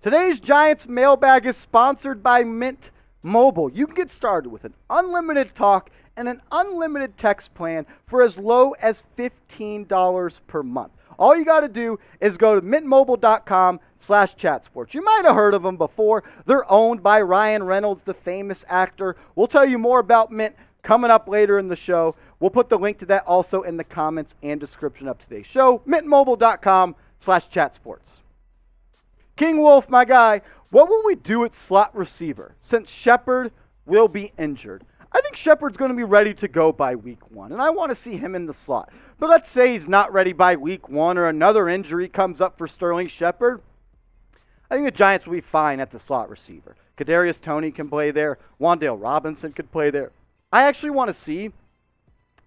Today's Giants mailbag is sponsored by Mint Mobile. You can get started with an unlimited talk and an unlimited text plan for as low as $15 per month. All you got to do is go to mintmobile.com/chatsports. You might have heard of them before. They're owned by Ryan Reynolds, the famous actor. We'll tell you more about Mint coming up later in the show. We'll put the link to that also in the comments and description of today's show. mintmobile.com/chatsports. King Wolf, my guy, what will we do at slot receiver since Shepard will be injured? I think Shepard's going to be ready to go by week 1, and I want to see him in the slot. But let's say he's not ready by week 1 or another injury comes up for Sterling Shepard. I think the Giants will be fine at the slot receiver. Kadarius Toney can play there. Wan'Dale Robinson could play there. I actually want to see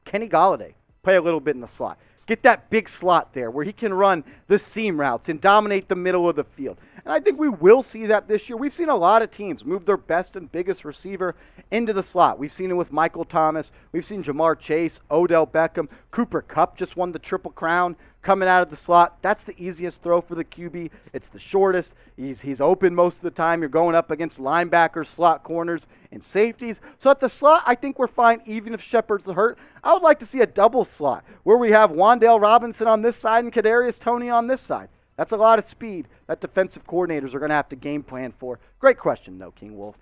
Kenny Golladay play a little bit in the slot. Get that big slot there where he can run the seam routes and dominate the middle of the field. And I think we will see that this year. We've seen a lot of teams move their best and biggest receiver into the slot. We've seen it with Michael Thomas. We've seen Jamar Chase, Odell Beckham. Cooper Kupp just won the Triple Crown coming out of the slot. That's the easiest throw for the QB. It's the shortest. He's open most of the time. You're going up against linebackers, slot corners, and safeties. So at the slot, I think we're fine even if Shepard's hurt. I would like to see a double slot where we have Wan'Dale Robinson on this side and Kadarius Toney on this side. That's a lot of speed that defensive coordinators are going to have to game plan for. Great question, though, King Wolf.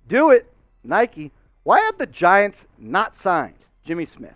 Do it, Nike. Why have the Giants not signed Jimmy Smith?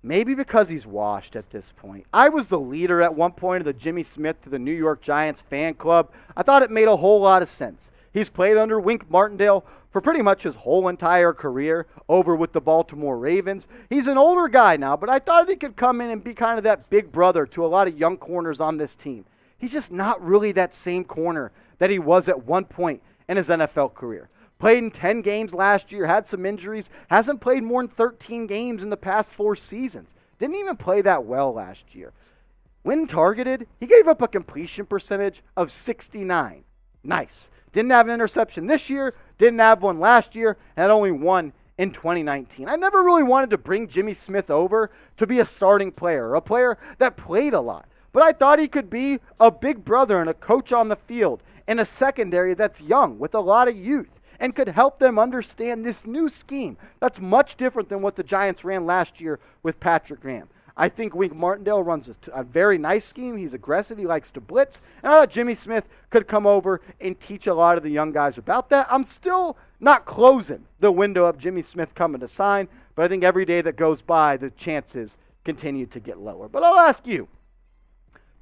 Maybe because he's washed at this point. I was the leader at one point of the Jimmy Smith to the New York Giants fan club. I thought it made a whole lot of sense. He's played under Wink Martindale for pretty much his whole entire career over with the Baltimore Ravens. He's an older guy now, but I thought he could come in and be kind of that big brother to a lot of young corners on this team. He's just not really that same corner that he was at one point in his NFL career. Played in 10 games last year, had some injuries, hasn't played more than 13 games in the past 4 seasons. Didn't even play that well last year. When targeted, he gave up a completion percentage of 69. Nice. Didn't have an interception this year, didn't have one last year, and had only one in 2019. I never really wanted to bring Jimmy Smith over to be a starting player, a player that played a lot. But I thought he could be a big brother and a coach on the field in a secondary that's young with a lot of youth and could help them understand this new scheme that's much different than what the Giants ran last year with Patrick Graham. I think Wink Martindale runs a very nice scheme. He's aggressive. He likes to blitz. And I thought Jimmy Smith could come over and teach a lot of the young guys about that. I'm still not closing the window of Jimmy Smith coming to sign, but I think every day that goes by, the chances continue to get lower. But I'll ask you,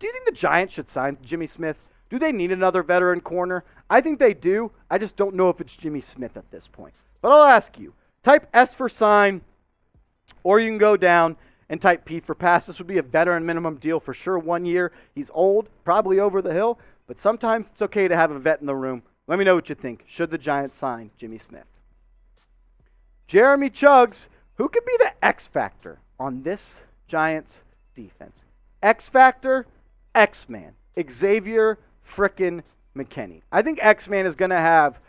do you think the Giants should sign Jimmy Smith? Do they need another veteran corner? I think they do. I just don't know if it's Jimmy Smith at this point. But I'll ask you, type S for sign, or you can go down and type P for pass. This would be a veteran minimum deal for sure. 1 year. He's old, probably over the hill, but sometimes it's okay to have a vet in the room. Let me know what you think. Should the Giants sign Jimmy Smith? Jeremy Chuggs, who could be the X factor on this Giants defense? X factor, X-Man. Xavier frickin' McKinney. I think X-Man is going to have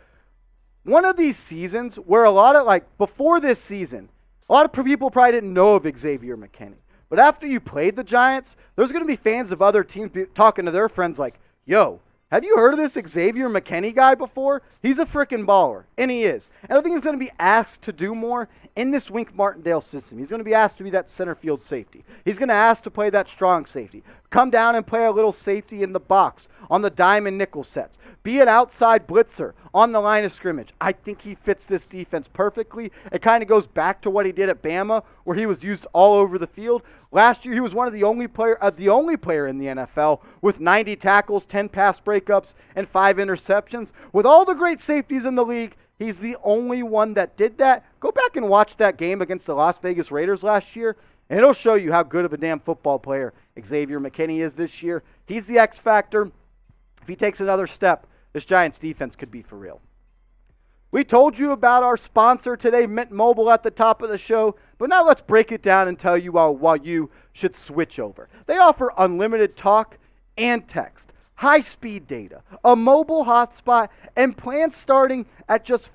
one of these seasons where a lot of, before this season, a lot of people probably didn't know of Xavier McKinney. But after you played the Giants, there's going to be fans of other teams talking to their friends like, yo, have you heard of this Xavier McKinney guy before? He's a freaking baller, and he is. And I think he's going to be asked to do more in this Wink Martindale system. He's going to be asked to be that center field safety. He's going to ask to play that strong safety. Come down and play a little safety in the box on the dime and nickel sets. Be an outside blitzer on the line of scrimmage. I think he fits this defense perfectly. It kind of goes back to what he did at Bama, where he was used all over the field. Last year, he was one of the only player in the NFL with 90 tackles, 10 pass breakups, and 5 interceptions. With all the great safeties in the league, he's the only one that did that. Go back and watch that game against the Las Vegas Raiders last year, and it'll show you how good of a damn football player Xavier McKinney is this year. He's the X factor. If he takes another step, this Giants defense could be for real. We told you about our sponsor today, Mint Mobile, at the top of the show, but now let's break it down and tell you why you should switch over. They offer unlimited talk and text, high-speed data, a mobile hotspot, and plans starting at just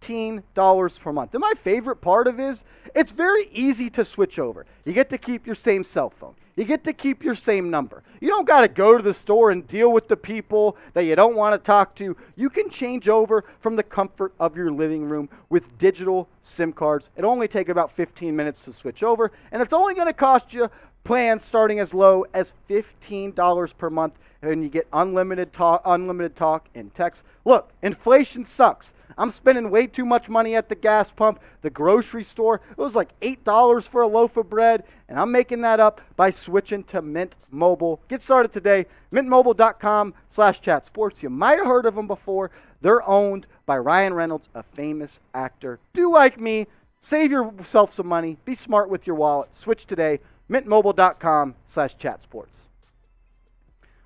$15 per month. And my favorite part of it is it's very easy to switch over. You get to keep your same cell phone. You get to keep your same number. You don't got to go to the store and deal with the people that you don't want to talk to. You can change over from the comfort of your living room with digital SIM cards. It'll only take about 15 minutes to switch over, and it's only going to cost you plans starting as low as $15 per month, and you get unlimited talk and text. Look, inflation sucks. I'm spending way too much money at the gas pump, the grocery store. It was like $8 for a loaf of bread, and I'm making that up by switching to Mint Mobile. Get started today. mintmobile.com/chatsports. You might have heard of them before. They're owned by Ryan Reynolds, a famous actor. Do like me. Save yourself some money. Be smart with your wallet. Switch today. mintmobile.com/chatsports.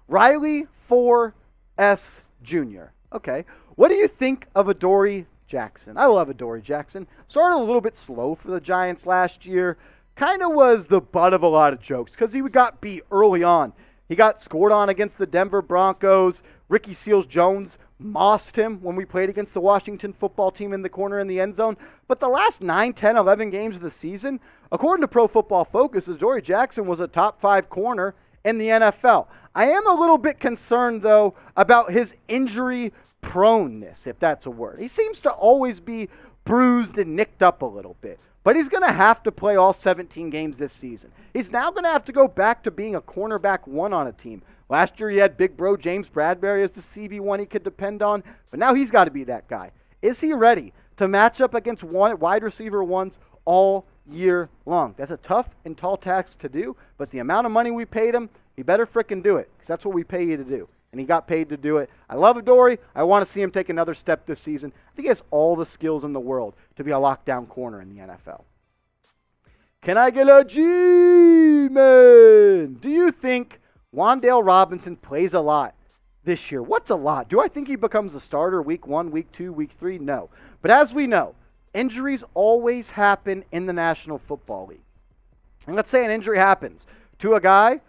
Riley 4S Jr. Okay. What do you think of Adoree Jackson? I love Adoree Jackson. Started a little bit slow for the Giants last year. Kind of was the butt of a lot of jokes because he got beat early on. He got scored on against the Denver Broncos. Ricky Seals-Jones mossed him when we played against the Washington football team in the corner in the end zone. But the last 9, 10, 11 games of the season, according to Pro Football Focus, Adoree Jackson was a top 5 corner in the NFL. I am a little bit concerned, though, about his injury proneness, if that's a word. He seems to always be bruised and nicked up a little bit. But he's going to have to play all 17 games this season. He's now going to have to go back to being a cornerback 1 on a team. Last year he had big bro James Bradbury as the CB1 he could depend on, but now he's got to be that guy. Is he ready to match up against wide receiver 1s all year long? That's a tough and tall task to do, but the amount of money we paid him, he better frickin' do it, because that's what we pay you to do. And he got paid to do it. I love Adoree. I want to see him take another step this season. I think he has all the skills in the world to be a lockdown corner in the NFL. Can I get a G-Man? Do you think Wan'Dale Robinson plays a lot this year? What's a lot? Do I think he becomes a starter week 1, week 2, week 3? No. But as we know, injuries always happen in the National Football League. And let's say an injury happens to a guy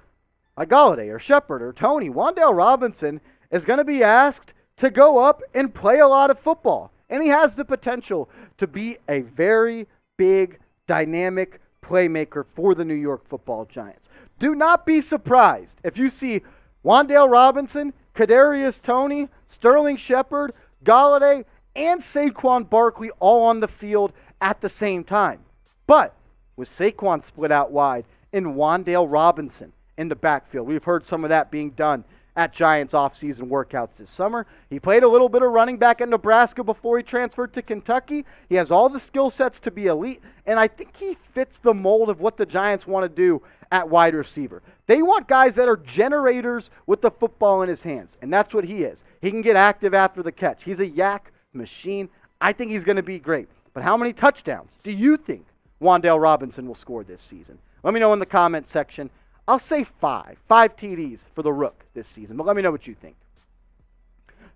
like Galladay or Shepard or Tony. Wan'Dale Robinson is going to be asked to go up and play a lot of football. And he has the potential to be a very big, dynamic playmaker for the New York Football Giants. Do not be surprised if you see Wan'Dale Robinson, Kadarius Toney, Sterling Shepard, Galladay, and Saquon Barkley all on the field at the same time. But with Saquon split out wide and Wan'Dale Robinson in the backfield, we've heard some of that being done at Giants offseason workouts this summer. He played a little bit of running back in Nebraska before he transferred to Kentucky. He has all the skill sets to be elite, and I think he fits the mold of what the Giants want to do at wide receiver. They want guys that are generators with the football in his hands, and that's what he is. He can get active after the catch. He's a yak machine. I think he's going to be great. But how many touchdowns do you think Wan'Dale Robinson will score this season? Let me know in the comment section. I'll say 5 TDs for the Rook this season, but let me know what you think.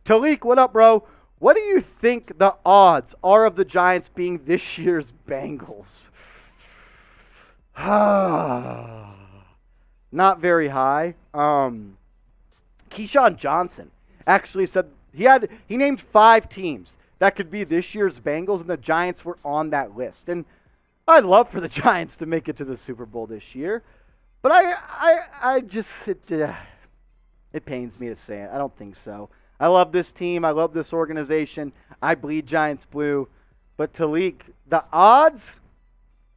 Talik, what up, bro? What do you think the odds are of the Giants being this year's Bengals? Not very high. Keyshawn Johnson actually said he named 5 teams that could be this year's Bengals, and the Giants were on that list. And I'd love for the Giants to make it to the Super Bowl this year. But it pains me to say it. I don't think so. I love this team. I love this organization. I bleed Giants blue. But Talik, the odds,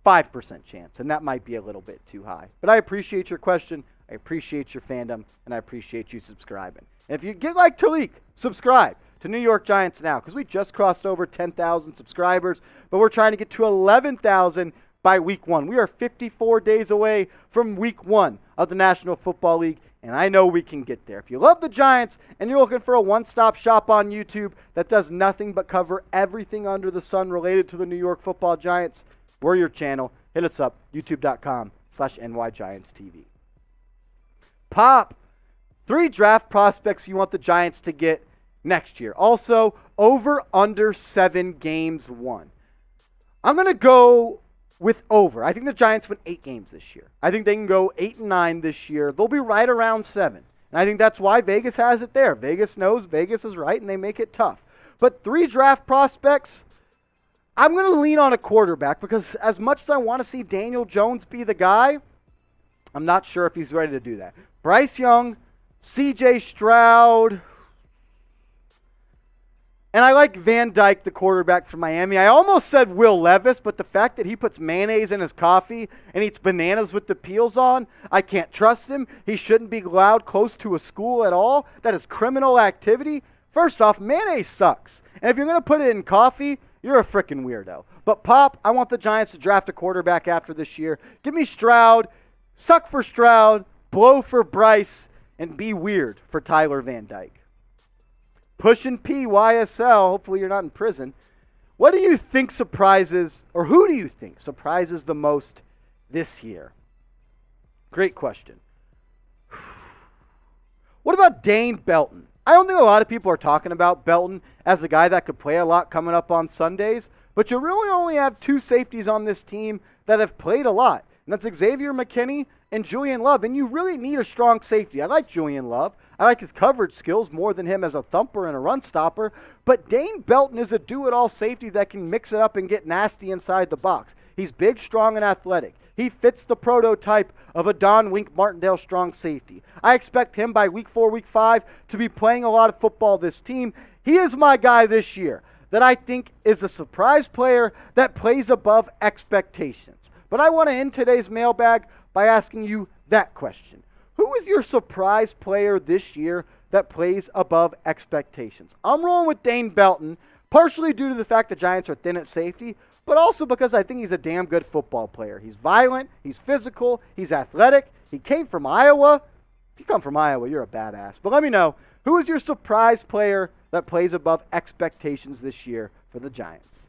5% chance. And that might be a little bit too high. But I appreciate your question. I appreciate your fandom. And I appreciate you subscribing. And if you get like Talik, subscribe to New York Giants Now. Because we just crossed over 10,000 subscribers. But we're trying to get to 11,000 by week 1. We are 54 days away from week 1 of the National Football League, and I know we can get there. If you love the Giants and you're looking for a one-stop shop on YouTube that does nothing but cover everything under the sun related to the New York Football Giants, we're your channel. Hit us up, youtube.com/NYGiantsTV. Pop, 3 draft prospects you want the Giants to get next year. Also, over under 7 games won. I'm going to go with over. I think the Giants win 8 games this year. I think they can go 8-9 this year. They'll be right around 7. And I think that's why Vegas has it there. Vegas knows Vegas is right, and they make it tough. But 3 draft prospects, I'm going to lean on a quarterback because as much as I want to see Daniel Jones be the guy, I'm not sure if he's ready to do that. Bryce Young, C.J. Stroud, and I like Van Dyke, the quarterback from Miami. I almost said Will Levis, but the fact that he puts mayonnaise in his coffee and eats bananas with the peels on, I can't trust him. He shouldn't be allowed close to a school at all. That is criminal activity. First off, mayonnaise sucks. And if you're going to put it in coffee, you're a freaking weirdo. But, Pop, I want the Giants to draft a quarterback after this year. Give me Stroud, suck for Stroud, blow for Bryce, and be weird for Tyler Van Dyke. Pushing P, YSL, hopefully you're not in prison. What do you think surprises, or who do you think surprises the most this year? Great question. What about Dane Belton? I don't think a lot of people are talking about Belton as a guy that could play a lot coming up on Sundays, but you really only have two safeties on this team that have played a lot, and that's Xavier McKinney and Julian Love, and you really need a strong safety. I like Julian Love. I like his coverage skills more than him as a thumper and a run stopper, but Dane Belton is a do-it-all safety that can mix it up and get nasty inside the box. He's big, strong, and athletic. He fits the prototype of a Wink Martindale strong safety. I expect him by week 4, week 5 to be playing a lot of football this team. He is my guy this year that I think is a surprise player that plays above expectations. But I want to end today's mailbag by asking you that question. Who is your surprise player this year that plays above expectations? I'm rolling with Dane Belton, partially due to the fact the Giants are thin at safety, but also because I think he's a damn good football player. He's violent, he's physical, he's athletic. He came from Iowa. If you come from Iowa, you're a badass. But let me know, who is your surprise player that plays above expectations this year for the Giants?